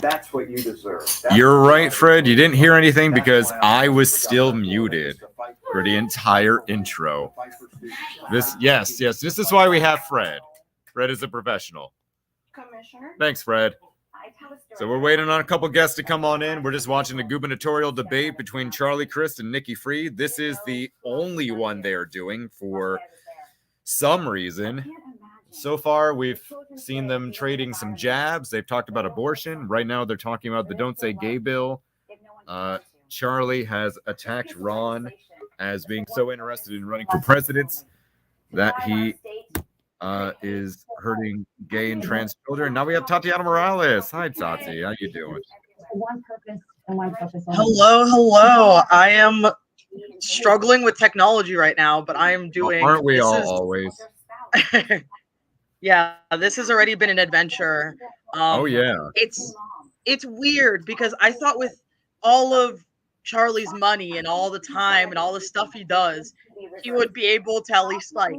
That's what you deserve. You're right, Fred. You didn't hear anything because I was still muted for the entire intro. Yes. This is why we have Fred. Fred is a professional. Commissioner. Thanks, Fred. So we're waiting on a couple guests to come on in. We're just watching the gubernatorial debate between Charlie Crist and Nikki Fried. This is the only one they're doing for some reason. So far, we've seen them trading some jabs. They've talked about abortion. Right now, they're talking about the Don't Say Gay bill. Charlie has attacked Ron as being so interested in running for president that he is hurting gay and trans children. Now we have Tatiana Morales. Hi, Tati. How you doing? Hello. I am struggling with technology right now, but I am doing. Aren't we all always? Yeah, this has already been an adventure. Oh yeah. It's weird because I thought with all of Charlie's money and all the time and all the stuff he does, he would be able to at least like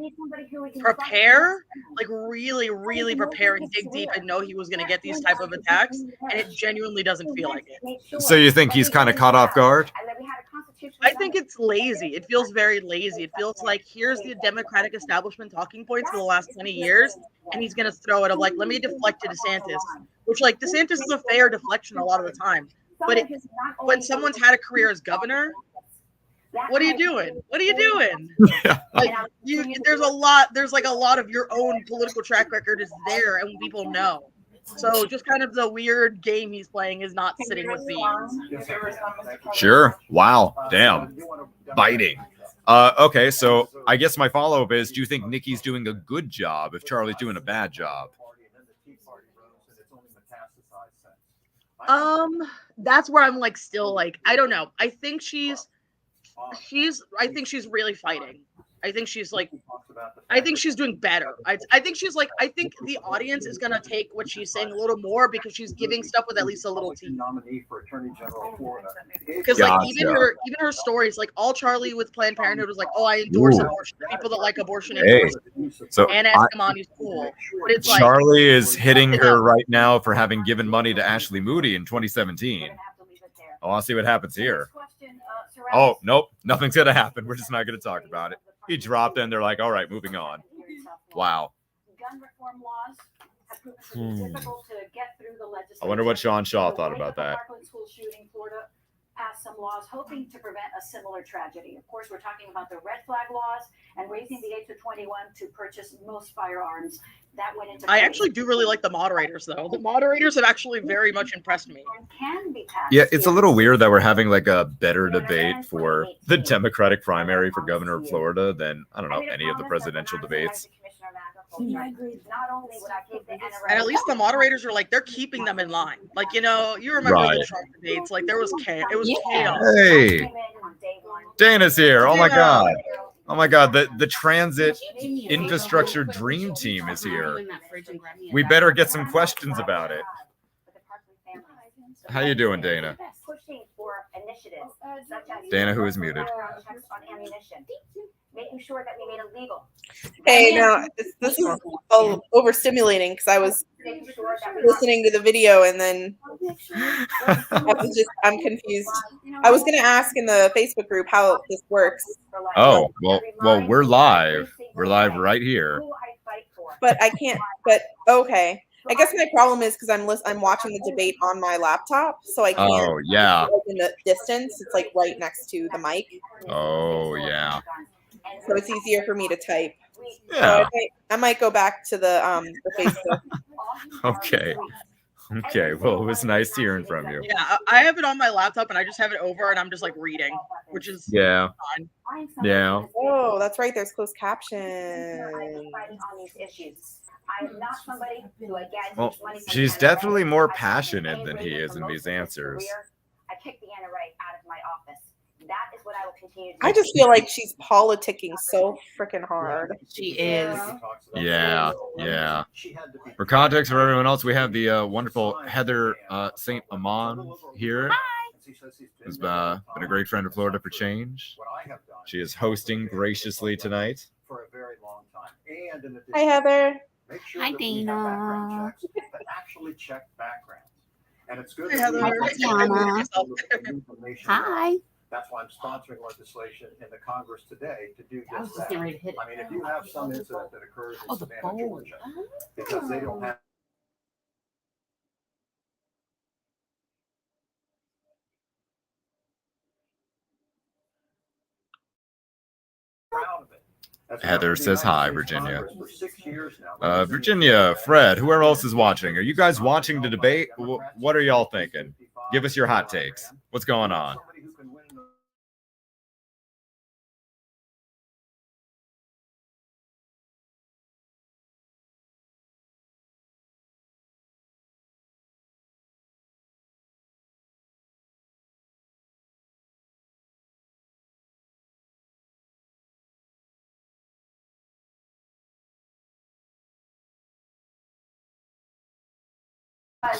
prepare, like really prepare and dig deep and know he was going to get these type of attacks, and it genuinely doesn't feel like it. So you think he's kind of caught off guard? I think it's lazy. It feels very lazy. It feels like here's the Democratic establishment talking points for the last 20 years, and he's going to throw it of like, let me deflect to DeSantis, which like DeSantis is a fair deflection a lot of the time. But when someone's had a career as governor, what are you doing? Like there's like a lot of your own political track record is there, and people know. So just kind of the weird game he's playing is not sitting with me. Sure. Wow. Damn. Biting. Okay, so I guess my follow-up is, do you think Nikki's doing a good job if Charlie's doing a bad job? That's where I'm like still like, I don't know. I think she's really fighting. I think she's doing better. I think the audience is gonna take what she's saying a little more because she's giving stuff with at least a little teeth. Because like even her stories, like all Charlie with Planned Parenthood was like, oh, I endorse abortion. People that like abortion endorse it. So and Escamani's cool. But it's Charlie is hitting her right now for having given money to Ashley Moody in 2017. Oh, I'll see what happens here. Oh, nope. Nothing's going to happen. We're just not going to talk about it. He dropped it and they're like, all right, moving on. Wow. I wonder what Sean Shaw thought about that. Passed some laws hoping to prevent a similar tragedy. Of course, we're talking about the red flag laws and raising the age to 21 to purchase most firearms. That went into. I actually do really like the moderators, though. The moderators have actually very much impressed me. Yeah, it's a little weird that we're having like a better debate for the Democratic primary for governor of Florida than, I don't know, any of the presidential debates. And at least the moderators are like, they're keeping them in line. Like, you know, you remember the Trump debates, like there was chaos. It was chaos. Hey, Dana's here. Oh my God. Oh my God. The transit infrastructure dream team is here. We better get some questions about it. How you doing, Dana? Dana, who is muted. Making sure that we made it legal. Hey, now this is overstimulating because I was listening to the video and then I'm confused. I was going to ask in the Facebook group how this works. Oh, well, we're live. We're live right here. But I can't. But okay. I guess my problem is because I'm watching the debate on my laptop, so I can't. Oh yeah. In the distance, it's like right next to the mic. Oh yeah. So it's easier for me to type. Yeah. So I might go back to the Facebook. Okay. Well, it was nice hearing from you. Yeah, I have it on my laptop and I just have it over and I'm just like reading, which is fine. Yeah. Oh, that's right. There's closed captions. Well, she's definitely more passionate than he is in these answers. I kicked the NRA out of my office. That is what I will continue to do. I just feel like she's politicking so freaking hard. She is. Yeah. For context for everyone else, we have the wonderful Heather St. Amon here. Who's been a great friend of Florida for Change. She is hosting graciously tonight. Hi, Heather. Hi, Dana. Actually check backgrounds. And it's good. Hey, Heather. Tatiana. Hi. That's why I'm sponsoring legislation in the Congress today to do I was just just that. getting ready to hit it. I mean, if you have some incident that occurs in the Savannah, bowl. Georgia, because they don't have proud of it. Heather says hi, Virginia. Congress for 6 years now. Virginia, Fred, whoever else is watching. Are you guys watching the debate? What are y'all thinking? Give us your hot takes. What's going on?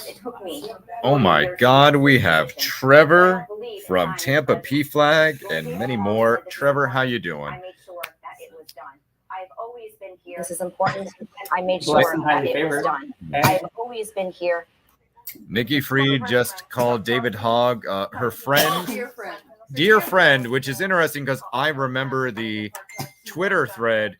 It took me. Oh my God, we have Trevor from Tampa P Flag and many more. Trevor, how you doing? I made sure that it was done. I've always been here. This is important. I made sure Blessed and that highly it was favored. done. I've always been here. Nikki Fried just called David Hogg her friend. Dear friend, which is interesting because I remember the Twitter thread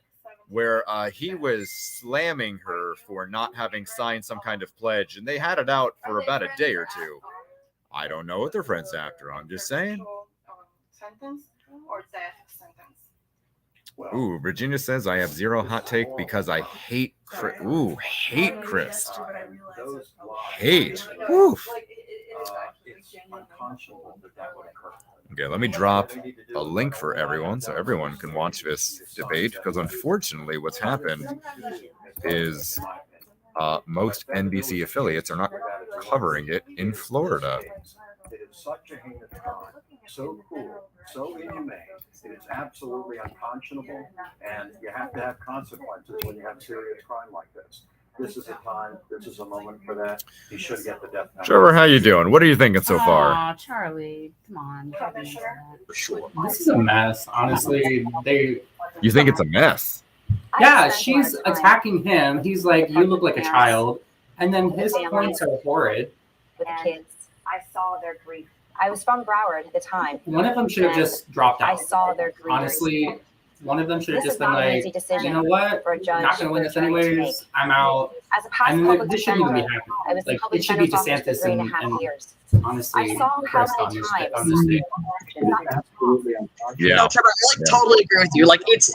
where he was slamming her for not having signed some kind of pledge, and they had it out for about a day or two. I don't know what their friend's after. I'm just saying. Sentence or death sentence. Ooh, Virginia says I have zero hot take because I hate hate Chris. Hate. Oof. It's unconscionable that would occur. Okay, let me drop a link for everyone so everyone can watch this debate, because unfortunately what's happened is most NBC affiliates are not covering it in Florida. It is such a heinous crime, so cruel, so inhumane. It is absolutely unconscionable, and you have to have consequences when you have serious crime like this. This is a time, this is a moment for that. You should get the death penalty. Trevor, how you doing? What are you thinking so far? Aw, Charlie, come on. For sure. This is a mess, honestly. You think it's a mess? Yeah, she's attacking him. He's like, you look like a child. And then his points are horrid. With the kids. I saw their grief. I was from Broward at the time. One of them should have just dropped I out. saw their grief. Honestly, one of them should have This just is been not an like, easy decision you know what? for a judge Not going to win or this jury to anyways. make. I'm out. As a past And public this shouldn't even be defender, happening. I was the Like, public it should be defender's office for DeSantis 3.5 and years. honestly, I saw how Chris many on times. this state. Yeah. No, Trevor, I totally agree with you. Like it's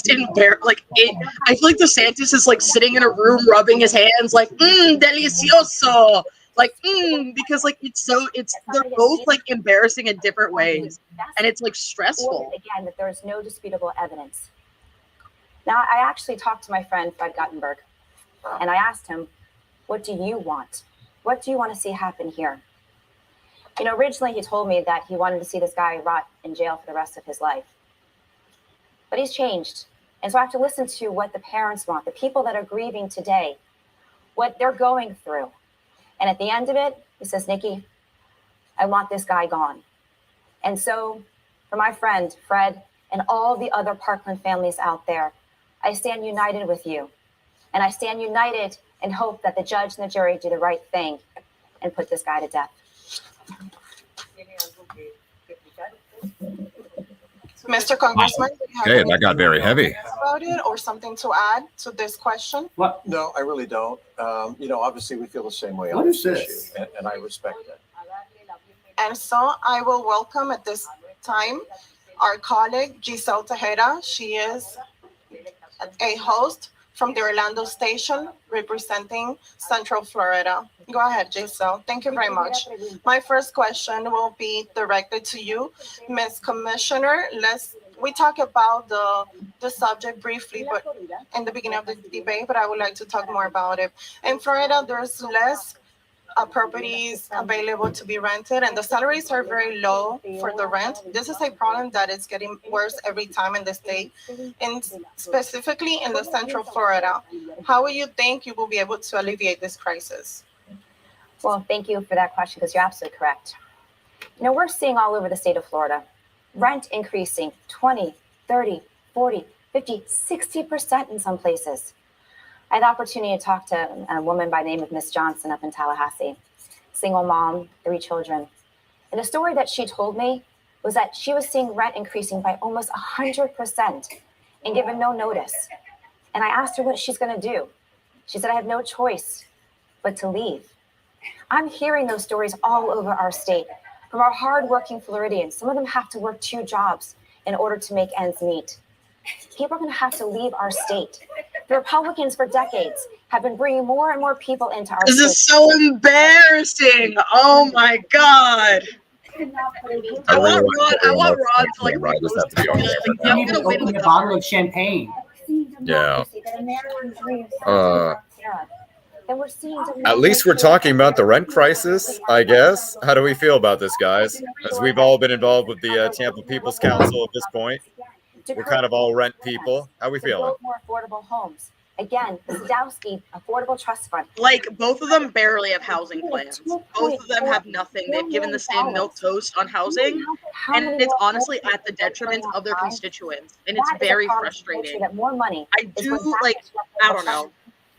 embarrassing. Like it, I feel like DeSantis is like sitting in a room rubbing his hands, like delicioso, like because like they're both like embarrassing in different ways, and it's like stressful. Again, that there is no disputable evidence. Now, I actually talked to my friend Fred Guttenberg, and I asked him, "What do you want? What do you want to see happen here?" You know, originally he told me that he wanted to see this guy rot in jail for the rest of his life. But he's changed. And so I have to listen to what the parents want, the people that are grieving today, what they're going through. And at the end of it, he says, "Nikki, I want this guy gone." And so for my friend, Fred, and all the other Parkland families out there, I stand united with you. And I stand united and hope that the judge and the jury do the right thing and put this guy to death. Mr. Congressman, do you have Okay, that got very heavy. anything about it or something to add to this question? What? No, I really don't. Obviously we feel the same way What on is this this? issue, and I respect that. And so I will welcome at this time our colleague Giselle Tejeda. She is a host from the Orlando station representing Central Florida. Go ahead, Giselle. Thank you very much. My first question will be directed to you, Ms. Commissioner. We talk about the subject briefly, but in the beginning of the debate, but I would like to talk more about it. In Florida, there's less properties available to be rented, and the salaries are very low for the rent. This is a problem that is getting worse every time in the state, and specifically in the Central Florida. How will you think you will be able to alleviate this crisis? Well, thank you for that question, because you're absolutely correct. You know, we're seeing all over the state of Florida, rent increasing 20, 30, 40, 50, 60% in some places. I had the opportunity to talk to a woman by the name of Miss Johnson up in Tallahassee. single mom, 3 children. And the story that she told me was that she was seeing rent increasing by almost 100% and given no notice. And I asked her what she's going to do. She said, I have no choice but to leave. I'm hearing those stories all over our state from our hardworking Floridians. Some of them have to work 2 jobs in order to make ends meet. People are going to have to leave our state. The Republicans for decades have been bringing more and more people into our This state. is so embarrassing. Oh my God. I want Rod to like Right, just have to be on there. You can't even open a bottle of champagne. Yeah. At least we're talking about the rent crisis, I guess. How do we feel about this, guys? As we've all been involved with the Tampa People's Council at this point. We're kind of all rent people. How we feeling? More affordable homes. Again, the Sadowski Affordable Trust Fund. like both of them barely have housing plans. Both of them have nothing. They've given the same milk toast on housing, and it's honestly at the detriment of their constituents, and it's very frustrating. That more money I do like, I don't know.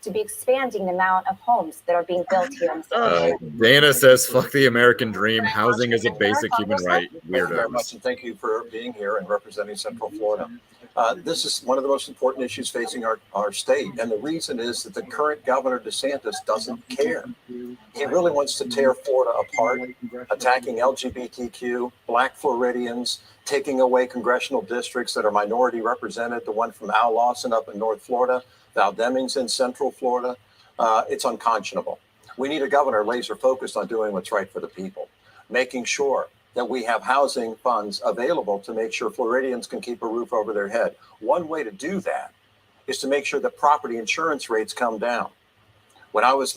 To be expanding the amount of homes that are being built here in the state. Dana says, fuck the American dream. Housing is a basic human right. Thank you very much, Weirdos. and thank you for being here and representing Central Florida. This is one of the most important issues facing our state, and the reason is that the current governor DeSantis doesn't care. He really wants to tear Florida apart, attacking LGBTQ, Black Floridians, taking away congressional districts that are minority represented, the one from Al Lawson up in North Florida, Val Demings in Central Florida. It's unconscionable. We need a governor laser focused on doing what's right for the people, making sure that we have housing funds available to make sure Floridians can keep a roof over their head. One way to do that is to make sure that property insurance rates come down. When I was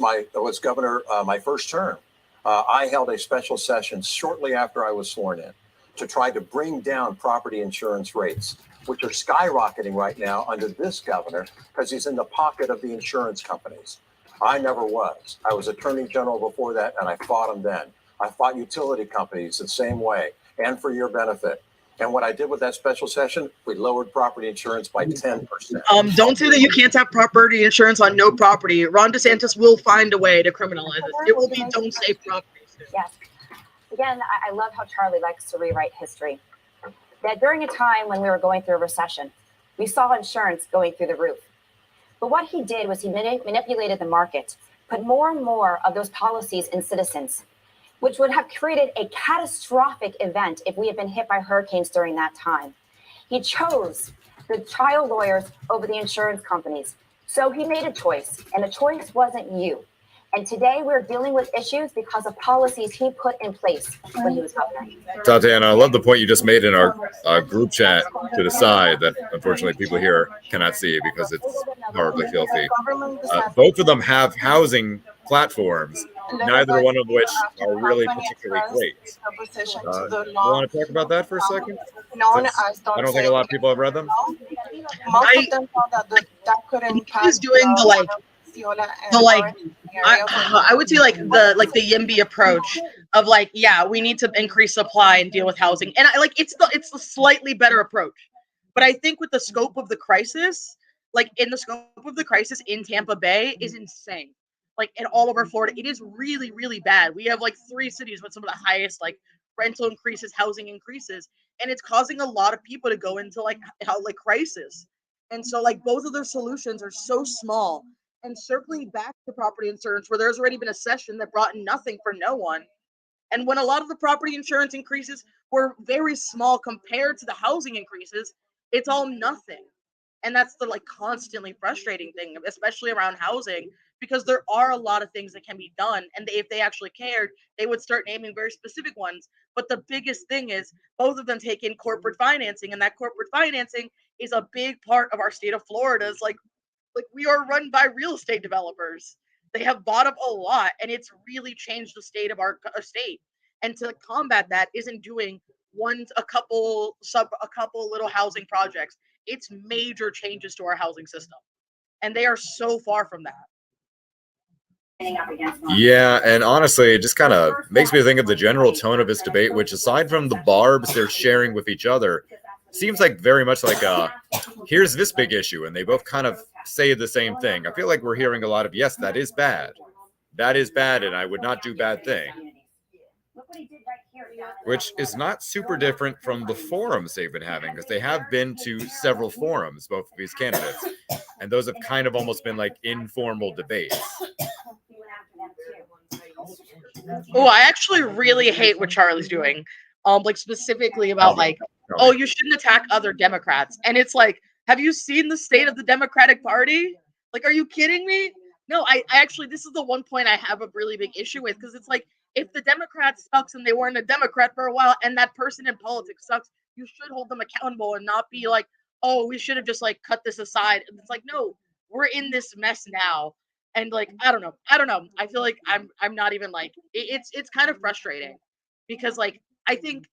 governor my first term, I held a special session shortly after I was sworn in to try to bring down property insurance rates, which are skyrocketing right now under this governor because he's in the pocket of the insurance companies. I never was. I was attorney general before that, and I fought them then. I fought utility companies the same way and for your benefit. And what I did with that special session, we lowered property insurance by 10%. Don't say that you can't have property insurance on no property. Ron DeSantis will find a way to criminalize it. It will be don't say property. Yes. Again, I love how Charlie likes to rewrite history. That during a time when we were going through a recession, we saw insurance going through the roof. But what he did was he manipulated the market, put more and more of those policies in citizens, which would have created a catastrophic event if we had been hit by hurricanes during that time. He chose the child lawyers over the insurance companies. So he made a choice, and the choice wasn't you. And today we're dealing with issues because of policies he put in place when he was governor. Tatiana, I love the point you just made in our group chat to the side that unfortunately people here cannot see because it's horribly filthy. Both of them have housing platforms, neither one of which are really particularly great. You want to talk about that for a second? I don't think a lot of people have read them. Most of them thought that could impact. He's doing I would say the YIMBY approach of like, yeah, we need to increase supply and deal with housing, and it's the slightly better approach. But I think with the scope of the crisis, in Tampa Bay is insane. Like in all over Florida, it is really, really bad. We have like 3 cities with some of the highest like rental increases, housing increases, and it's causing a lot of people to go into crisis. And so like both of their solutions are so small. And circling back to property insurance, where there's already been a session that brought nothing for no one. And when a lot of the property insurance increases were very small compared to the housing increases, it's all nothing. And that's the constantly frustrating thing, especially around housing, because there are a lot of things that can be done. And if they actually cared, they would start naming very specific ones. But the biggest thing is both of them take in corporate financing, and that corporate financing is a big part of our state of Florida's we are run by real estate developers. They have bought up a lot, and it's really changed the state of our state. And to combat that isn't doing a couple little housing projects. It's major changes to our housing system, and they are so far from that. Yeah, and honestly, it just kind of makes me think of the general tone of this debate, which aside from the barbs they're sharing with each other, seems like very much like here's this big issue, and they both kind of say the same thing. I feel like we're hearing a lot of, yes, that is bad. that is bad, and I would not do bad thing. Which is not super different from the forums they've been having, because they have been to several forums, both of these candidates, and those have kind of almost been like informal debates. Oh, I actually really hate what Charlie's doing. Like specifically about like, oh, you shouldn't attack other Democrats. And it's like, have you seen the state of the Democratic Party? Like, are you kidding me? No, I actually, this is the one point I have a really big issue with, because it's like, if the Democrat sucks and they weren't a Democrat for a while and that person in politics sucks, you should hold them accountable and not be like, oh, we should have just like cut this aside. And it's like, no, we're in this mess now. And like, I don't know. I feel like I'm not even like, it's kind of frustrating, because like, I think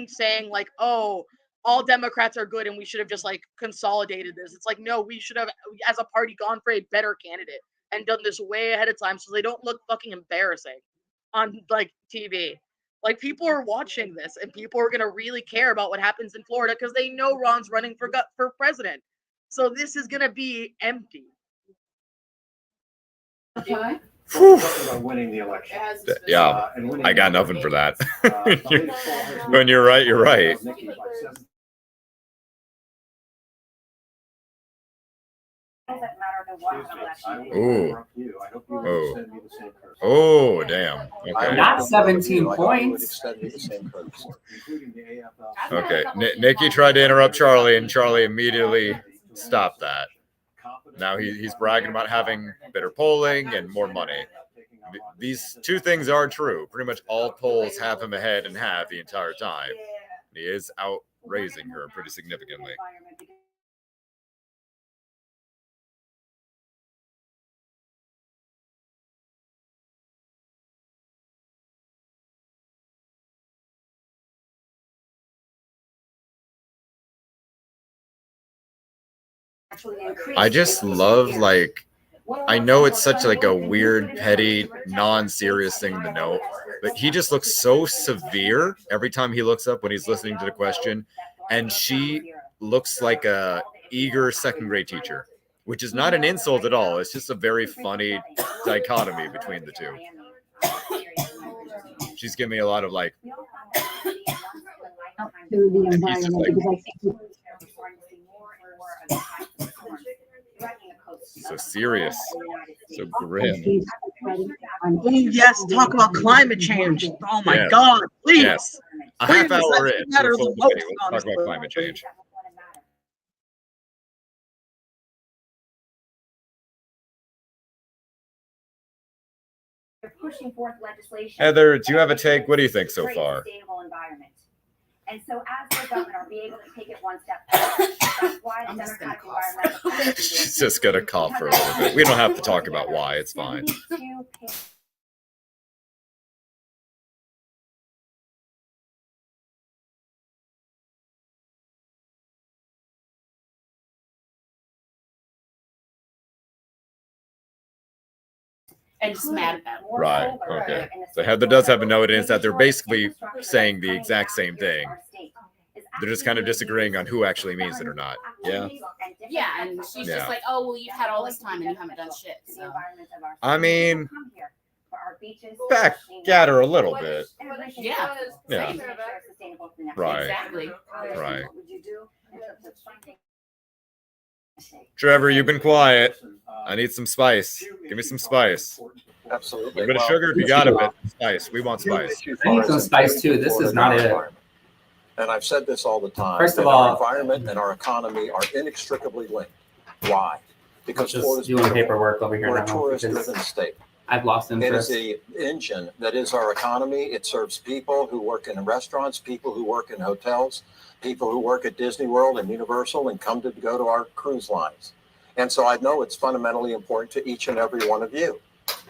saying like, oh, all Democrats are good and we should have just like consolidated this. It's like, no, we should have, as a party, gone for a better candidate and done this way ahead of time so they don't look fucking embarrassing on like TV. Like, people are watching this and people are gonna really care about what happens in Florida because they know Ron's running for president. So this is gonna be empty. About winning the election. Yeah, I got nothing for that. When you're right, you're right. Ooh. Oh, damn. Okay. Not 17 points. Okay. Nikki tried to interrupt Charlie, and Charlie immediately stopped that. Now he's bragging about having better polling and more money. These two things are true. Pretty much all polls have him ahead and have the entire time. He is outraising her pretty significantly. I just love, like, I know it's such like a weird, petty, non-serious thing to know, but he just looks so severe every time he looks up when he's listening to the question, and she looks like a eager second-grade teacher, which is not an insult at all. It's just a very funny dichotomy between the two. She's giving me a lot of like, and he's just like, so serious, so grim. Oh, yes, talk about climate change. Oh my God, please. Yes. A half hour in, let's talk about climate change. Heather, do you have a take? What do you think so far? And so, as the governor, be able to take it one step further. That's why the Democratic environmental. She's just gonna cough for a little bit. We don't have to talk about why. It's fine. And just mad about it. Right. Okay. So Heather does have a note, and it's that they're basically saying the exact same thing. They're just kind of disagreeing on who actually means it or not. Yeah. Yeah, and she's just like, oh, well, you've had all this time and you haven't done shit. So. I mean, back at her a little bit. Yeah. Yeah. Right. Exactly. Right. Trevor, you've been quiet. I need some spice. Give me some spice. Absolutely. A bit of sugar if you got a bit. Spice. We want spice. I need some spice too. This is not it. And I've said this all the time. First of that all, our environment and our economy are inextricably linked. Why? Because just Florida's doing paperwork over here we're now. a tourist-driven state. I've lost It interest. is the engine that is our economy. It serves people who work in restaurants, people who work in hotels, people who work at Disney World and Universal and come to go to our cruise lines. And so I know it's fundamentally important to each and every one of you.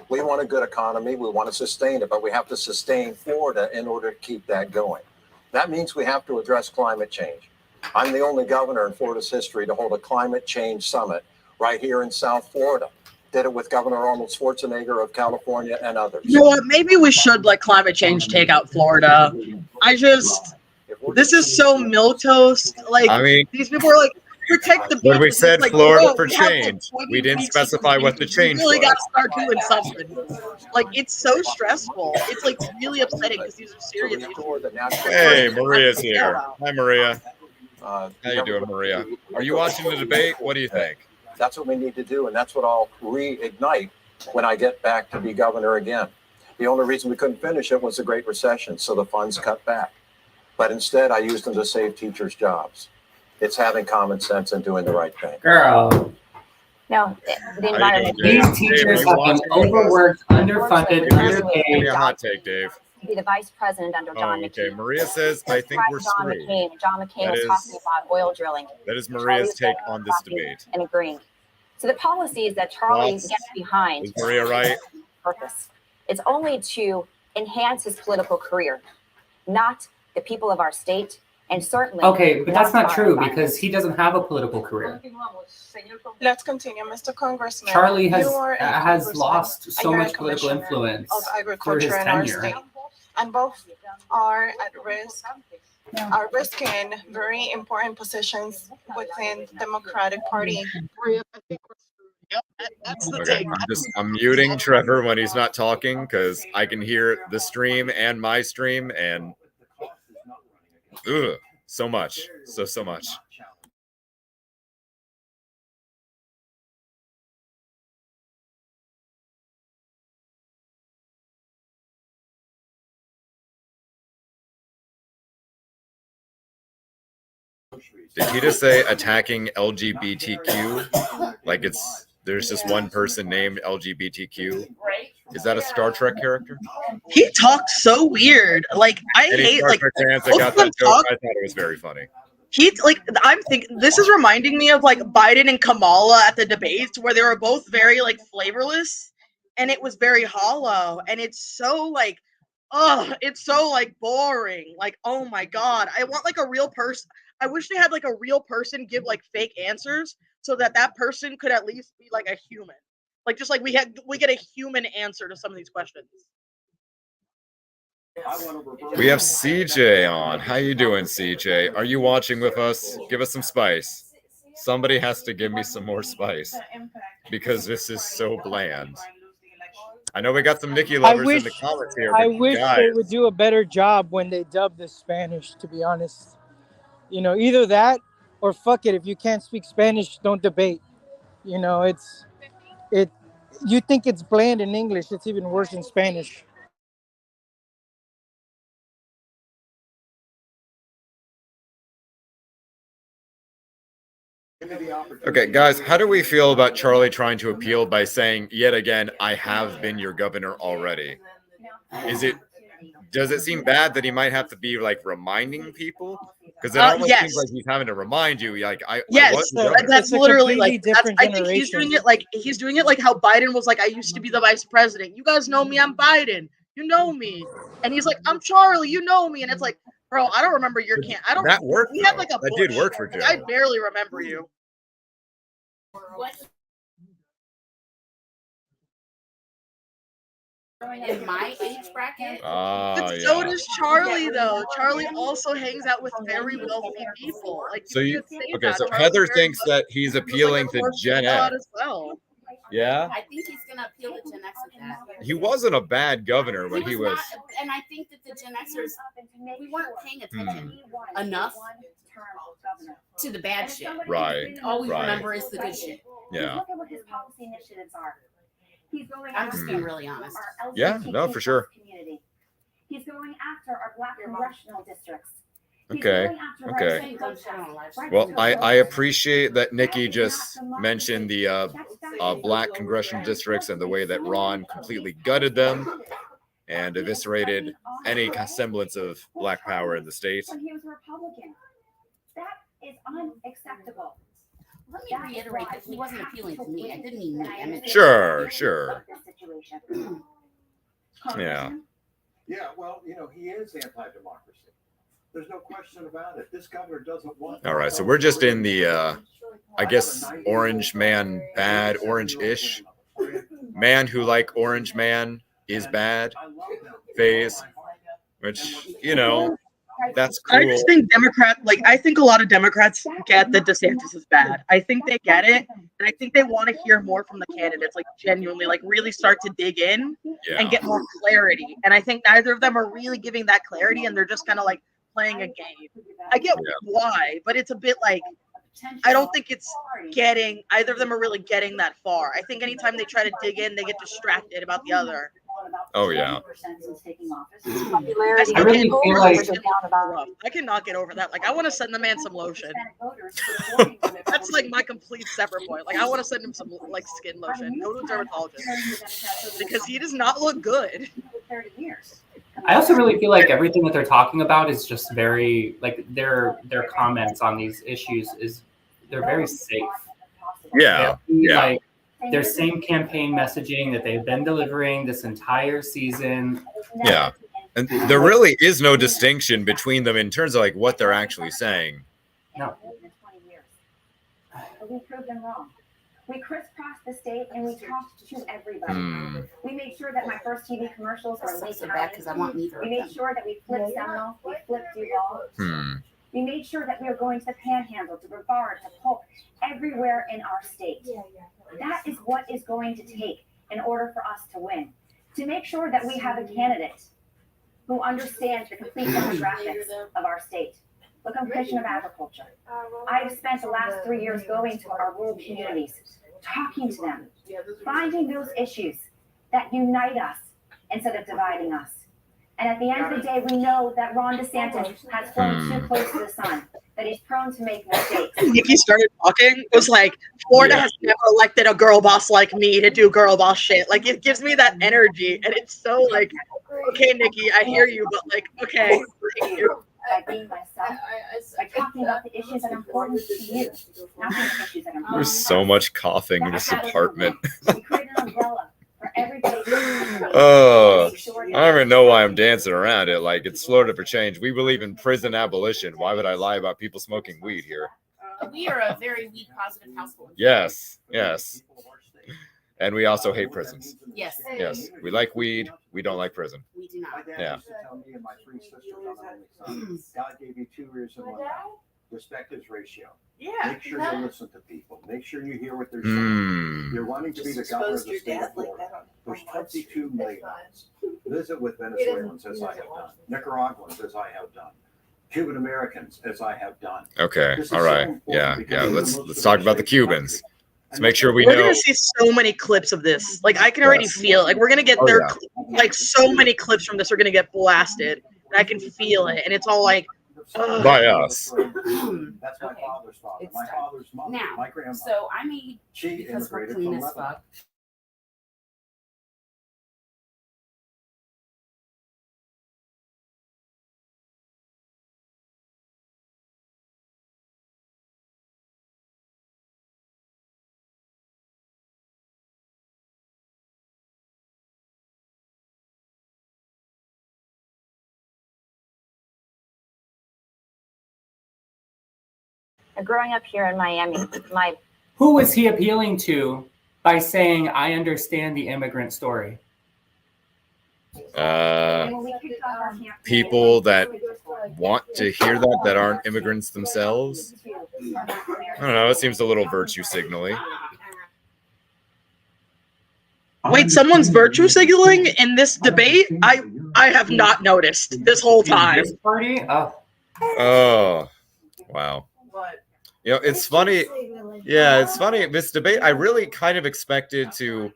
We want a good economy. We want to sustain it, but we have to sustain Florida in order to keep that going. That means we have to address climate change. I'm the only governor in Florida's history to hold a climate change summit right here in South Florida. Did it with Governor Arnold Schwarzenegger of California and others. You know what? Maybe we should let climate change take out Florida. This is so milquetoast. Like, I mean, these people are like, protect the When we beaches. said It's like, Florida bro, for we have, like, change, 20 we didn't beaches in specify what the beaches. You change really got to was. start doing something. Like, it's so stressful. It's like really upsetting because these are serious issues. Hey, Maria's here. About. Hi, Maria. How How you doing, Maria? Are you watching the debate? What do you think? That's what we need to do, and that's what I'll reignite when I get back to be governor again. The only reason we couldn't finish it was the Great Recession, so the funds cut back. But instead, I used them to save teachers' jobs. It's having common sense and doing the right thing. Girl, No, the How you environment. doing, Dave? these teachers Dave, have are you been watching with us? overworked, underfunded, Give me underpaid. a hot take, Dave. To be the vice president under John Oh, okay. McCain. Maria says, I think we're John screwed. McCain. John McCain That was is- talking about oil drilling. That is Charlie Maria's was take talking on this about debate. and agreeing. So the policies that Charlie Thoughts? gets behind Is Maria right? purpose. It's only to enhance his political career, not the people of our state, and certainly. Okay, but that's not our true environment. because he doesn't have a political career. Let's continue, Mr. Congressman. Charlie has You are a has congressman, lost and so you're a much political commissioner influence of through his agriculture in our tenure. state, and both are at risk, are risking very important positions within the Democratic Party. Yep, that's the Okay, take. I'm muting Trevor when he's not talking because I can hear the stream and my stream and so much. So much. Did he just say attacking LGBTQ? Like there's just one person named LGBTQ? Is that a Star Trek character? He talks so weird. Like, I Any hate, Star like, Trek fans that both got of them that joke, talk. I thought it was very funny. He, like, I'm thinking, this is reminding me of, like, Biden and Kamala at the debates where they were both very, like, flavorless, and it was very hollow, and it's so, like, it's so, like, boring. Like, oh my God. I want, like, a real person. I wish they had, like, a real person give, like, fake answers so that that person could at least be, like, a human. Like, just like we get a human answer to some of these questions. We have CJ on. How you doing, CJ? Are you watching with us? Give us some spice. Somebody has to give me some more spice because this is so bland. I know we got some Nikki lovers in the comments here. I but wish guys, they would do a better job when they dub the Spanish, to be honest. You know, either that or fuck it. If you can't speak Spanish, don't debate. You know, you think it's bland in English, it's even worse in Spanish. okay, guys, how do we feel about Charlie trying to appeal by saying yet again, I have been your governor already? Does it seem bad that he might have to be like reminding people? Because it almost Yes. seems like he's having to remind you, like I Yes, was your governor. that's It's a literally completely like that's, different I think he's doing generation. it like how Biden was like, I used to be the vice president. You guys know me, I'm Biden. You know me. And he's like, I'm Charlie, you know me. And it's like, bro, I don't remember your I don't That worked. we had though. like a that Bush. did work for Joe. I barely remember you. In my age bracket, But Yeah. so does Charlie though. Charlie also hangs out with very wealthy people. Like So you you could say okay? that. So Charlie's Heather very thinks wealthy. that he's He was, like, appealing a to fortune Gen god X. as well. Yeah, I think he's gonna appeal to Gen X with that. he wasn't a bad governor when he was. Not, and I think that the Gen Xers, we weren't paying attention enough to the bad shit. Right. All we right. remember is the good shit. Yeah. Look at what his policy initiatives are. He's going I'm just being after really honest. our Yeah, no, for sure. community. He's going after our Black congressional districts. He's Okay, going after okay. our Saying dumb shit on live stream. Well, I appreciate that Nikki just mentioned the Black congressional districts and the way that Ron completely gutted them and eviscerated any semblance of Black power in the state. When he was a Republican. That is unacceptable. Let me reiterate that he wasn't appealing to me. I didn't mean me. I meant Sure. Yeah. Yeah, well, he is anti-democracy. There's no question about it. This governor doesn't want. All right, so we're just in the, I guess, orange man bad, orange-ish. Man who like orange man is bad phase, which, that's I cool. just think I think a lot of Democrats get that DeSantis is bad. I think they get it, and I think they want to hear more from the candidates, like genuinely, like really start to dig in and get more clarity. And I think neither of them are really giving that clarity, and they're just kind of like playing a game. I get why, but it's a bit like I don't think it's getting either of them are really getting that far. I think anytime they try to dig in, they get distracted about the other. Oh yeah. I really feel like I cannot get over that. Like, I want to send the man some lotion. That's like my complete separate point. Like, I want to send him some like skin lotion. Go to a dermatologist because he does not look good. I also really feel like everything that they're talking about is just very like their comments on these issues is they're very safe. Yeah. Like their same campaign messaging that they've been delivering this entire season. Yeah. And there really is no distinction between them in terms of like what they're actually saying. No. We proved them wrong. We crisscrossed the state and we talked to everybody. We made sure that my first TV commercials were late night because I want neither. We made sure that we flipped Seminole, we flipped Duval. We made sure that we were going to the Panhandle, to Brevard, to Polk, everywhere in our state. That is what is going to take in order for us to win. To make sure that we have a candidate who understands the complete demographics of our state. Look, I'm Commissioner of Agriculture. I've spent the last 3 years going to our rural communities, talking to them, finding those issues that unite us instead of dividing us. And at the end of the day, we know that Ron DeSantis has flown too close to the sun, that he's prone to make mistakes. Nikki started talking. It was like, Florida has never elected a girl boss like me to do girl boss shit. Like, it gives me that energy. And it's so like, okay, Nikki, I hear you, but like, okay, thank you. By being myself, by talking about the issues that are important to you, not the issues that are important. There's so much coughing in this apartment. We create an umbrella for everybody. Oh, I don't even know why I'm dancing around it. Like, it's Florida for change. We believe in prison abolition. Why would I lie about people smoking weed here? We are a very weed positive household. Yes, yes. And we also hate prisons. Yes. Yes. We like weed. We don't like prison. We do not. Yeah. God gave you 2 ears and 1 mouth. Respect his ratio. Yeah. Make sure you listen to people. Make sure you hear what they're saying. You're running to be the governor of the state of Florida. There's 22 million. Visit with Venezuelans as I have done. Nicaraguans as I have done. Cuban Americans as I have done. Okay. All right. Yeah. Let's talk about the Cubans. Let's make sure we We're know. gonna see so many clips of this. Like, I can already feel like we're gonna get like so many clips from this are gonna get blasted. And I can feel it, and it's all like by us. That's my father's father. My father's mother. Now, my grandmother. so I made, She because we're immigrated clean from as Lebanon. fuck. Growing up here in Miami, Who is he appealing to by saying, I understand the immigrant story? People that want to hear that aren't immigrants themselves. I don't know. It seems a little virtue signaling. wait, someone's virtue signaling in this debate? I have not noticed this whole time. This party? Oh, wow. You know, it's funny. Yeah, it's funny. This debate, I really kind of expected to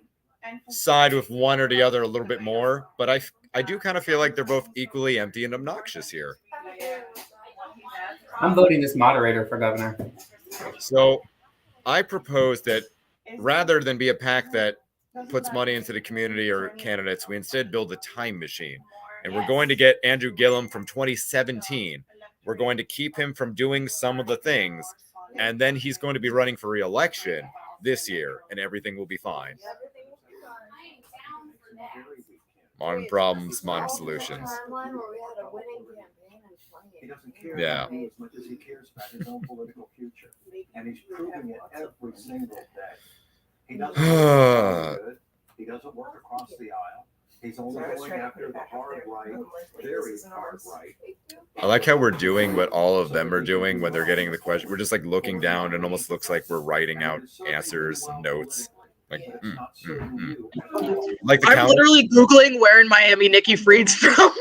side with one or the other a little bit more, but I do kind of feel like they're both equally empty and obnoxious here. I'm voting this moderator for governor. So I propose that rather than be a PAC that puts money into the community or candidates, we instead build a time machine. And we're going to get Andrew Gillum from 2017. We're going to keep him from doing some of the things. And then he's going to be running for re-election this year, and everything will be fine. Modern problems, modern solutions. He doesn't care Yeah. about me as much as he cares about his own political future. And he's proving it every single day. He doesn't work good. He doesn't work across the aisle. He's only going after the hard right, very hard right. I like how we're doing what all of them are doing when they're getting the question. We're just like looking down and almost looks like we're writing out answers and notes. Like, like the I'm count. literally Googling where in Miami Nikki Fried's from.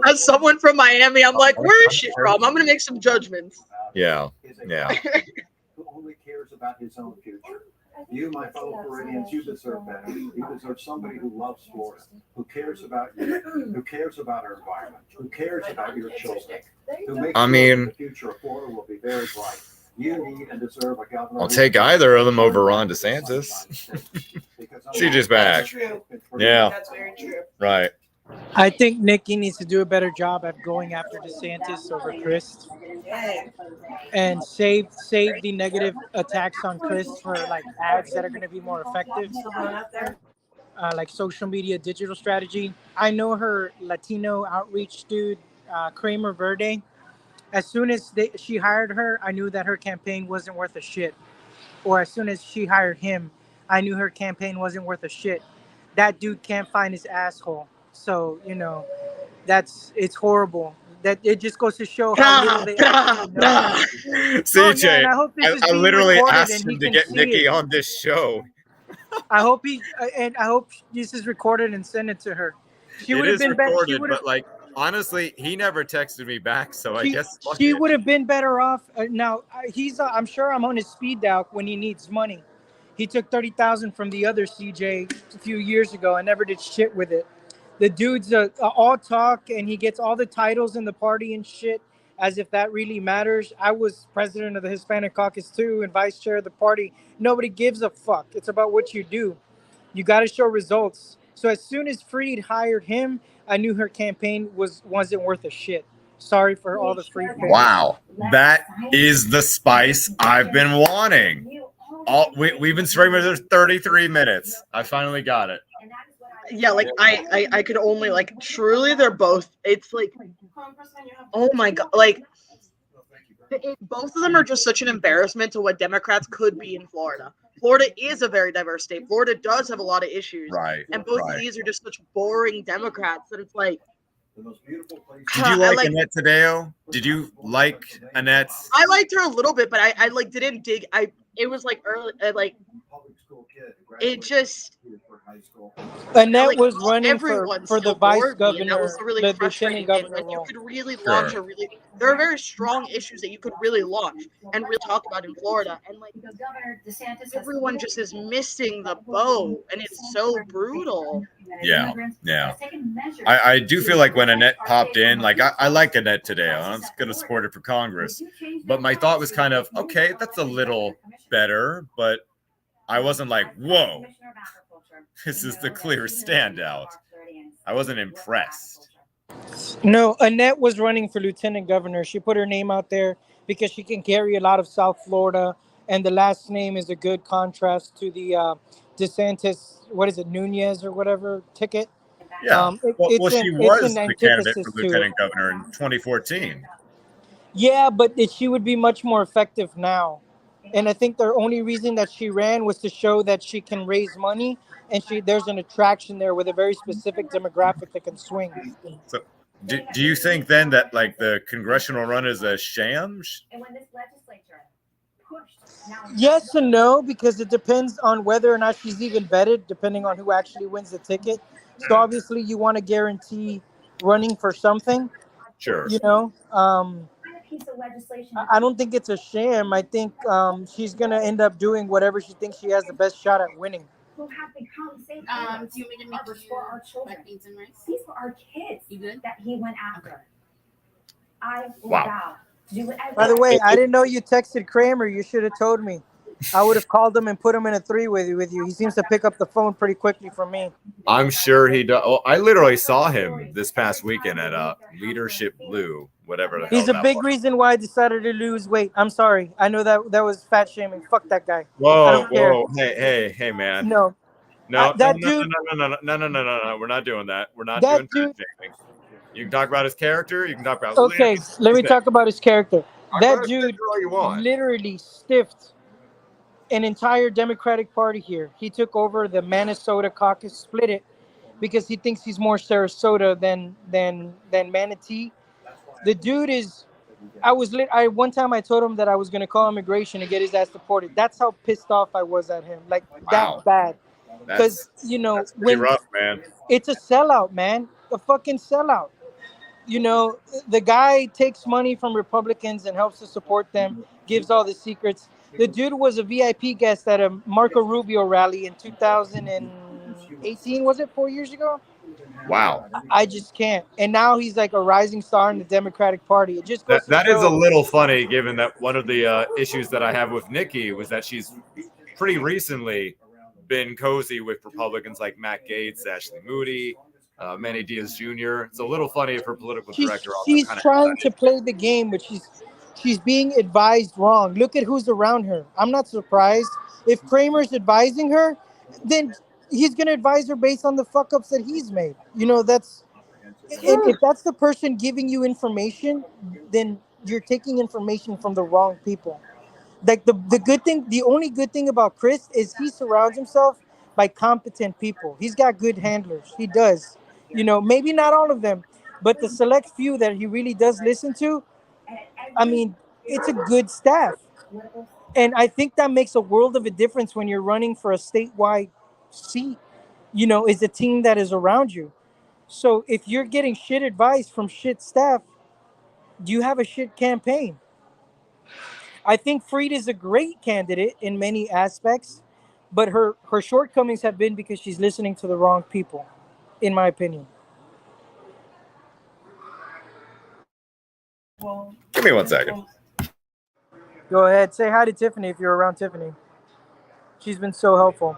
As someone from Miami, I'm like, where is she from? I'm gonna make some judgments. Yeah, yeah. Who only cares about his own future. You, my fellow Floridians, you deserve better. You deserve somebody who loves Florida, who cares about you, who cares about our environment, who cares about your children, who makes sure the future of Florida will be very bright. You need and deserve a governor. I'll take either of them over Ron DeSantis. CJ's back. Yeah. That's very true. Right. I think Nikki needs to do a better job at going after DeSantis over Chris, and save the negative attacks on Chris for like ads that are going to be more effective, like social media digital strategy. I know her Latino outreach dude, Kramer Verde. As soon as she hired her, I knew that her campaign wasn't worth a shit. Or as soon as she hired him, I knew her campaign wasn't worth a shit. That dude can't find his asshole. So, you know, it's horrible. That it just goes to show how little they actually know. CJ, I literally asked and him to get Nikki on this show. I hope this is recorded and send it to her. She would have been recorded, but like honestly, he never texted me back, so I guess she would have been better off. Now I'm sure I'm on his speed dial when he needs money. He took $30,000 from the other CJ a few years ago and never did shit with it. The dude's all talk, and he gets all the titles in the party and shit as if that really matters. I was president of the Hispanic Caucus too and vice chair of the party. Nobody gives a fuck. It's about what you do. You got to show results. So as soon as Fried hired him, I knew her campaign wasn't worth a shit. Sorry for all the free pay. Wow, that is the spice I've been wanting. We've been streaming for 33 minutes. I finally got it. Yeah, like I could only like truly they're both. It's like, oh my god, like both of them are just such an embarrassment to what Democrats could be in Florida. Florida is a very diverse state. Florida does have a lot of issues, right? And both of these are just such boring Democrats that it's like. Did you like Annette Taddeo? Did you like Annette's? I liked her a little bit, but I like didn't dig. It was like early, like it just. Annette was running for the vice governor, that was really the lieutenant governor role. You could really launch there are very strong issues that you could really launch and really talk about in Florida, and like everyone just is missing the boat, and it's so brutal. Yeah. I do feel like when Annette popped in, like I like Annette today. I'm going to support her for Congress, but my thought was kind of okay. That's a little better, but I wasn't like, whoa, this is the clear standout. I wasn't impressed. No, Annette was running for lieutenant governor. She put her name out there because she can carry a lot of South Florida, and the last name is a good contrast to the DeSantis, what is it, Nunez or whatever ticket. Yeah, she was the candidate for lieutenant governor in 2014. Yeah, but she would be much more effective now. And I think the only reason that she ran was to show that she can raise money, and there's an attraction there with a very specific demographic that can swing. So, do you think then that like the congressional run is a sham? Yes and no, because it depends on whether or not she's even vetted, depending on who actually wins the ticket. So obviously, you want to guarantee running for something. Sure. You know. I don't think it's a sham. I think she's going to end up doing whatever she thinks she has the best shot at winning. Do you want me to make for our children? These were our kids that he went after. I wow. By the way, I didn't know you texted Kramer. You should have told me. I would have called him and put him in a 3 with you. He seems to pick up the phone pretty quickly from me. I'm sure he does. Oh, I literally saw him this past weekend at Leadership Blue, whatever the hell. He's a big reason why I decided to lose weight. I'm sorry. I know that was fat shaming. Fuck that guy. Whoa. Hey, man. No. No. We're not doing that. We're not doing fat shaming. You can talk about his character. You can talk about. Okay, let me talk about his character. That dude literally stiffed an entire Democratic Party here. He took over the Minnesota caucus, split it, because he thinks he's more Sarasota than Manatee. The dude is. I one time I told him that I was gonna call immigration to get his ass deported. That's how pissed off I was at him, like Wow. that bad. Because That's that's pretty when rough, man. it's a sellout, man, a fucking sellout. The guy takes money from Republicans and helps to support them, gives all the secrets. The dude was a VIP guest at a Marco Rubio rally in 2018. Was it 4 years ago? Wow. I just can't. And now he's like a rising star in the Democratic Party. It just goes That to is a show. little funny, given that one of the issues that I have with Nikki was that she's pretty recently been cozy with Republicans like Matt Gaetz, Ashley Moody, Manny Diaz Jr. It's a little funny if her political director also She's kind of trying to play the game, but she's being advised wrong. Look at who's around her. I'm not surprised. If Kramer's advising her, then he's going to advise her based on the fuck ups that he's made. And if that's the person giving you information, then you're taking information from the wrong people. Like the only good thing about Chris is he surrounds himself by competent people. He's got good handlers. He does. Maybe not all of them, but the select few that he really does listen to, I mean, it's a good staff. And I think that makes a world of a difference when you're running for a statewide seat, is the team that is around you. So if you're getting shit advice from shit staff, you have a shit campaign. I think Freed is a great candidate in many aspects, but her shortcomings have been because she's listening to the wrong people, in my opinion. Give me 1 second. Go ahead. Say hi to Tiffany if you're around Tiffany. She's been so helpful.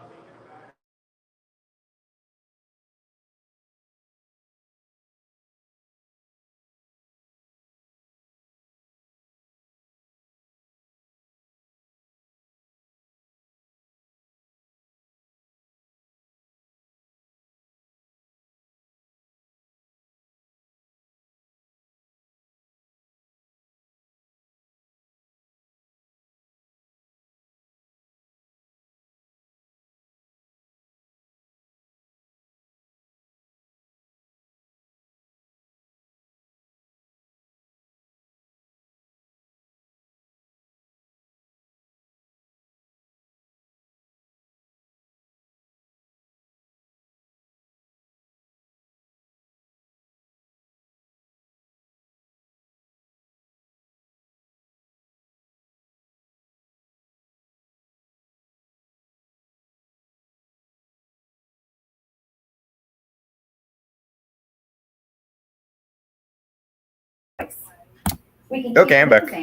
Okay, I'm back.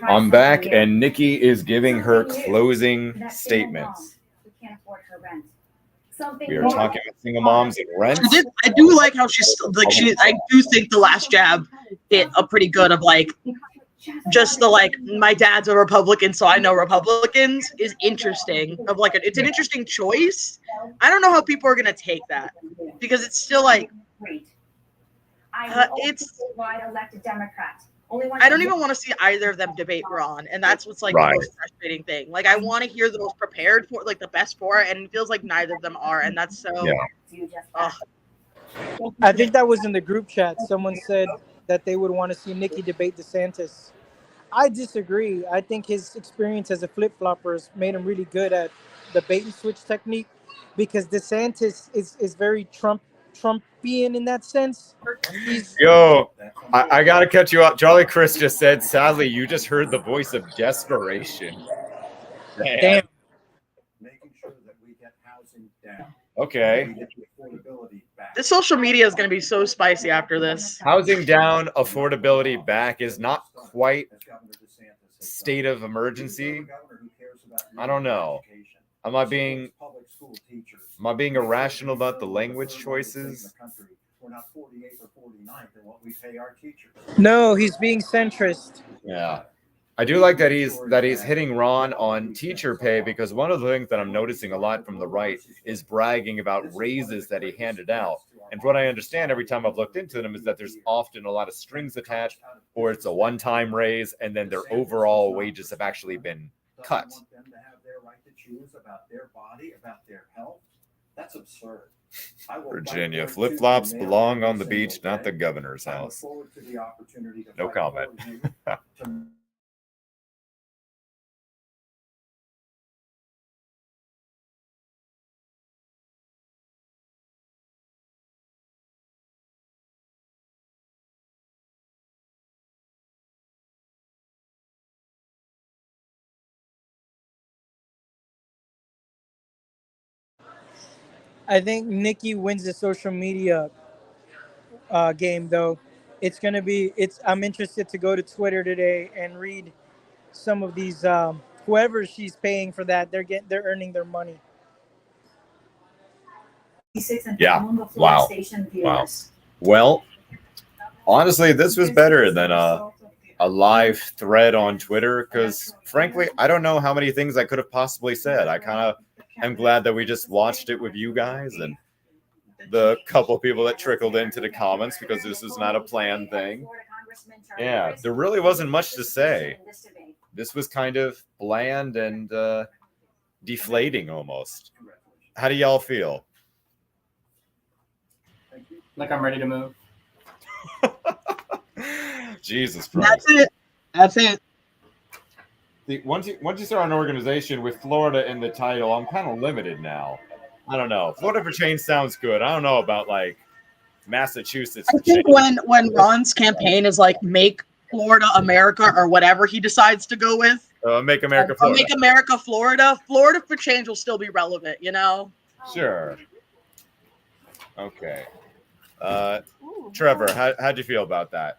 I'm back, and Nikki is giving her closing statements. We are talking about single moms and rent. I do like how she's like I do think the last jab hit a pretty good of like just the like my dad's a Republican, so I know Republicans is interesting. Of like it's an interesting choice. I don't know how people are gonna take that because it's still like it's. Elected Democrat. I don't even want to see either of them debate Ron, and that's what's like the most frustrating thing. Like I want to hear the most prepared for, like the best for it, and it feels like neither of them are, and that's so. Yeah. I think that was in the group chat. Someone said that they would want to see Nikki debate DeSantis. I disagree. I think his experience as a flip-flopper has made him really good at the bait and switch technique, because DeSantis is very Trumpian in that sense. Yo, I gotta cut you up. Charlie Chris just said, sadly, you just heard the voice of desperation. Damn. Making sure that we get housing down. Okay. The social media is going to be so spicy after this. Housing down, affordability back is not quite state of emergency. I don't know. Am I being irrational about the language choices? We're not 48th or 49th in what we pay our teachers. No, he's being centrist. Yeah. I do like that he's hitting Ron on teacher pay, because one of the things that I'm noticing a lot from the right is bragging about raises that he handed out. And what I understand every time I've looked into them is that there's often a lot of strings attached, or it's a one-time raise, and then their overall wages have actually been cut. Them to have their right to choose about their body, about their health. That's absurd. Virginia, flip-flops belong on the beach, not the governor's house. No comment. I think Nikki wins the social media game, though. It's gonna be. I'm interested to go to Twitter today and read some of these. Whoever she's paying for that, they're earning their money. Yeah. Wow. Wow. Well, honestly, this was better than a live thread on Twitter because, frankly, I don't know how many things I could have possibly said. I kind of am glad that we just watched it with you guys and the couple of people that trickled into the comments because this is not a planned thing. Yeah, there really wasn't much to say. This was kind of bland and deflating almost. How do y'all feel? Like I'm ready to move. Jesus Christ. That's it. That's it. Once you start an organization with Florida in the title, I'm kind of limited now. I don't know. Florida for Change sounds good. I don't know about like Massachusetts. I think when Ron's campaign is like make Florida America or whatever he decides to go with, Make America Florida. Make America Florida. Florida for Change will still be relevant, you know? Sure. Okay. Trevor, how'd you feel about that?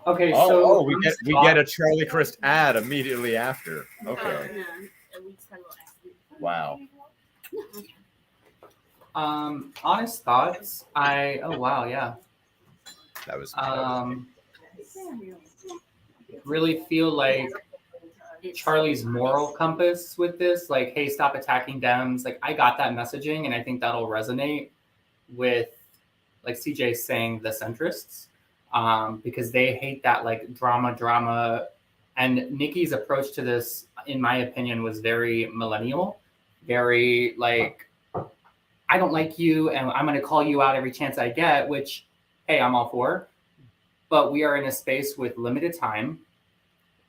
Okay, so we get a Charlie Crist ad immediately after. Okay. Wow. Honest thoughts. Oh wow, yeah. That was really feel like Charlie's moral compass with this, like, hey, stop attacking Dems. Like, I got that messaging, and I think that'll resonate with, like CJ saying, the centrists, because they hate that like drama. And Nikki's approach to this, in my opinion, was very millennial, very like, I don't like you, and I'm going to call you out every chance I get, which, hey, I'm all for. But we are in a space with limited time,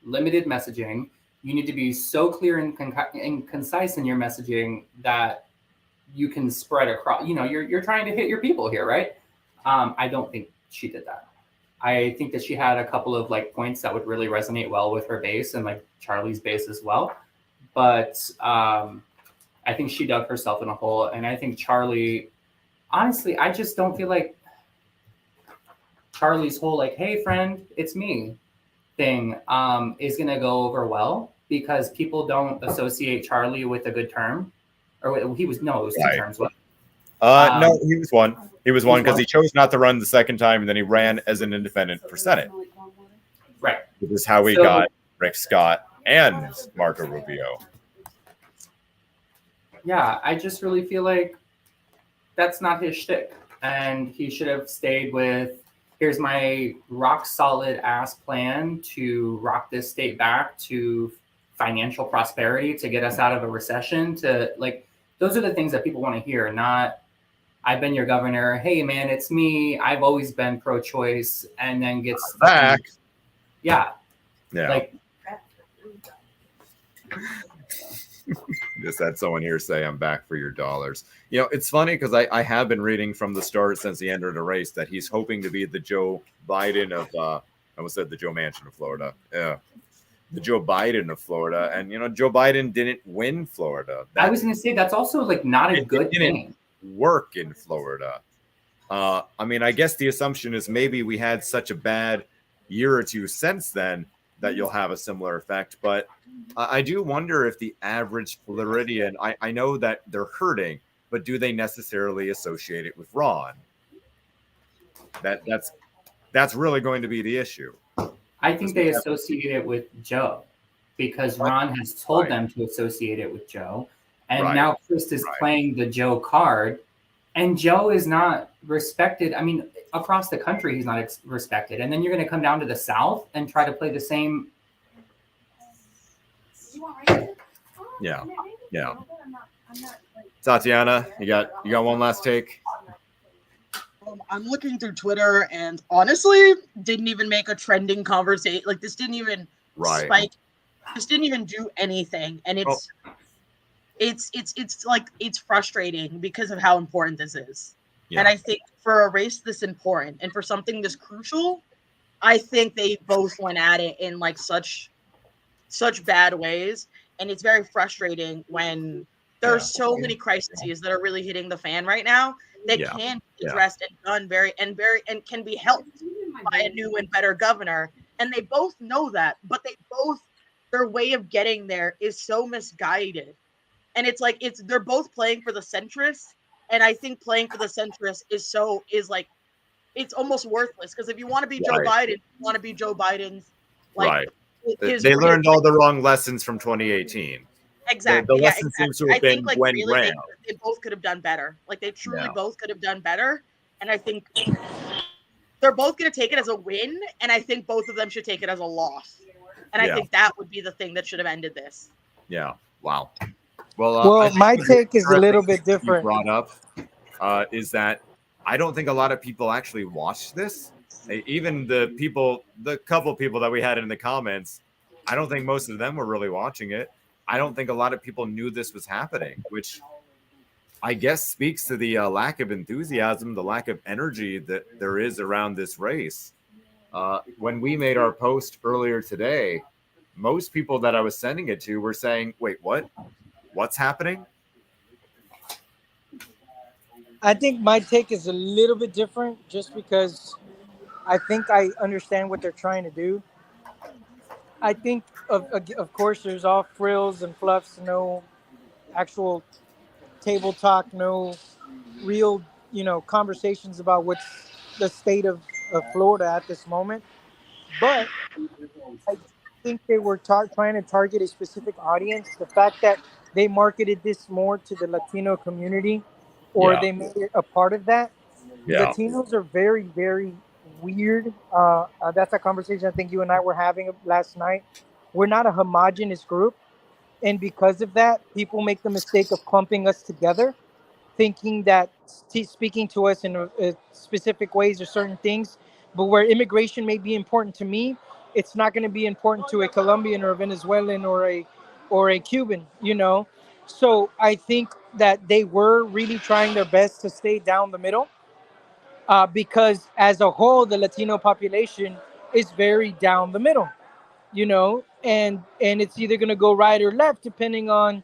limited messaging. You need to be so clear and concise in your messaging that you can spread across. You know, you're trying to hit your people here, right? I don't think she did that. I think that she had a couple of like points that would really resonate well with her base and like Charlie's base as well. But I think she dug herself in a hole. And I think Charlie, honestly, I just don't feel like Charlie's whole like, hey, friend, it's me thing is going to go over well because people don't associate Charlie with a good term. Or it was right. 2 terms. What? No, he was one. He was one because he chose not to run the second time, and then he ran as an independent for Senate. Right. This is how we got Rick Scott and Marco Rubio. Yeah, I just really feel like that's not his shtick. And he should have stayed with, here's my rock solid ass plan to rock this state back to financial prosperity, to get us out of a recession, to like, those are the things that people want to hear, not I've been your governor. Hey man, it's me. I've always been pro-choice, and then gets back. Yeah. Like just had someone here say I'm back for your dollars. You know, it's funny because I have been reading from the start since he entered the race that he's hoping to be the Joe Biden of I almost said the Joe Manchin of Florida. Yeah. The Joe Biden of Florida. And, you know, Joe Biden didn't win Florida. I was going to say that's also like not a good thing. Work in Florida. I mean, I guess the assumption is maybe we had such a bad year or two since then that you'll have a similar effect. But I do wonder if the average Floridian, I know that they're hurting, but do they necessarily associate it with Ron? That's really going to be the issue. I think they associate it with Joe because Ron has told them to associate it with Joe. And now Crist is playing the Joe card, and Joe is not respected. I mean, across the country, he's not respected. And then you're going to come down to the South and try to play the same. Yeah. Tatiana, you got one last take? I'm looking through Twitter, and honestly, didn't even make a trending conversation. Like, this didn't even spike. This didn't even do anything, and it's like it's frustrating because of how important this is. Yeah. And I think for a race this important and for something this crucial, I think they both went at it in like such bad ways, and it's very frustrating when there's so many crises that are really hitting the fan right now that can be addressed and done very and can be helped by a new and better governor. And they both know that, but their way of getting there is so misguided. And it's like they're both playing for the centrists, and I think playing for the centrists is like it's almost worthless, because if you want to be Joe Biden, you want to be Joe Biden's like they learned all the wrong lessons from 2018. Exactly. The lesson seems to have been when really they both could have done better. Like they truly both could have done better. And I think they're both going to take it as a win. And I think both of them should take it as a loss. And I think that would be the thing that should have ended this. Yeah. Wow. Well, my take is a little bit different. Brought up is that I don't think a lot of people actually watched this. Even the couple people that we had in the comments, I don't think most of them were really watching it. I don't think a lot of people knew this was happening, which I guess speaks to the lack of enthusiasm, the lack of energy that there is around this race. When we made our post earlier today, most people that I was sending it to were saying, wait, what? What's happening? I think my take is a little bit different just because I think I understand what they're trying to do. I think, of course, there's all frills and fluffs, no actual table talk, no real, conversations about what's the state of Florida at this moment. But I think they were trying to target a specific audience. The fact that they marketed this more to the Latino community, or they made it a part of that. Yeah. Latinos are very, very weird. That's a conversation I think you and I were having last night. We're not a homogenous group. And because of that, people make the mistake of clumping us together, thinking that speaking to us in specific ways or certain things. But where immigration may be important to me, it's not going to be important to a Colombian or a Venezuelan or a Cuban, So I think that they were really trying their best to stay down the middle. Because as a whole, the Latino population is very down the middle, and it's either going to go right or left, depending on,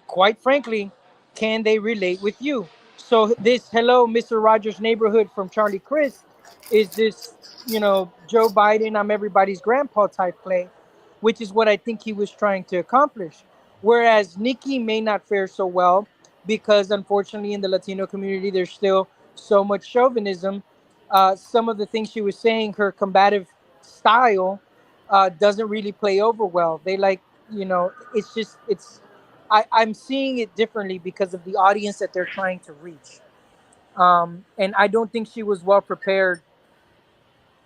quite frankly, can they relate with you? So this Hello, Mr. Rogers Neighborhood from Charlie Crist is this, Joe Biden, I'm everybody's grandpa type play, which is what I think he was trying to accomplish. Whereas Nikki may not fare so well because, unfortunately, in the Latino community, there's still so much chauvinism. Some of the things she was saying, her combative style, doesn't really play over well. They I'm seeing it differently because of the audience that they're trying to reach. And I don't think she was well prepared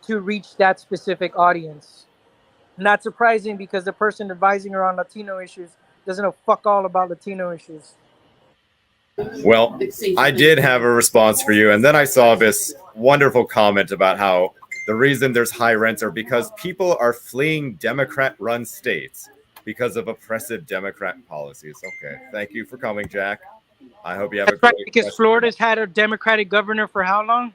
to reach that specific audience. Not surprising, because the person advising her on Latino issues doesn't know fuck all about Latino issues. Well, I did have a response for you, and then I saw this wonderful comment about how the reason there's high rents are because people are fleeing Democrat-run states because of oppressive Democrat policies. Okay, thank you for coming, Jack. I hope you have a great because question. Florida's had a Democratic governor for how long?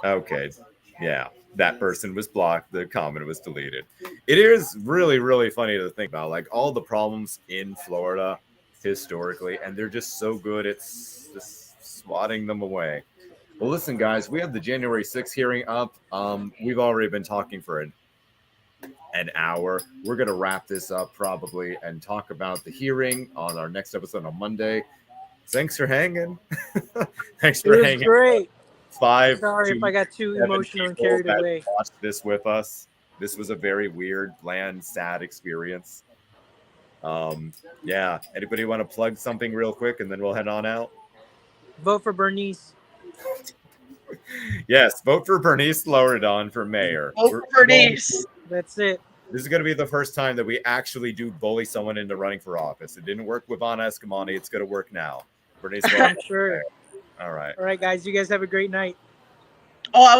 Okay, yeah, that person was blocked. The comment was deleted. It is really, really funny to think about, like, all the problems in Florida historically, and they're just so good at just swatting them away. Well, listen, guys, we have the January 6th hearing up. We've already been talking for an hour. We're going to wrap this up probably and talk about the hearing on our next episode on Monday. Thanks for hanging. Thanks for hanging. Great. Sorry if I got too emotional and carried away. Watched this with us. This was a very weird, bland, sad experience. Yeah. Anybody want to plug something real quick and then we'll head on out? Vote for Bernice. Yes, vote for Bernice Loredon for mayor. Vote for Bernice. That's it. This is going to be the first time that we actually do bully someone into running for office. It didn't work with Anna Escamani. It's going to work now. Bernice, I'm sure. all right. All right, guys. You guys have a great night. Oh, I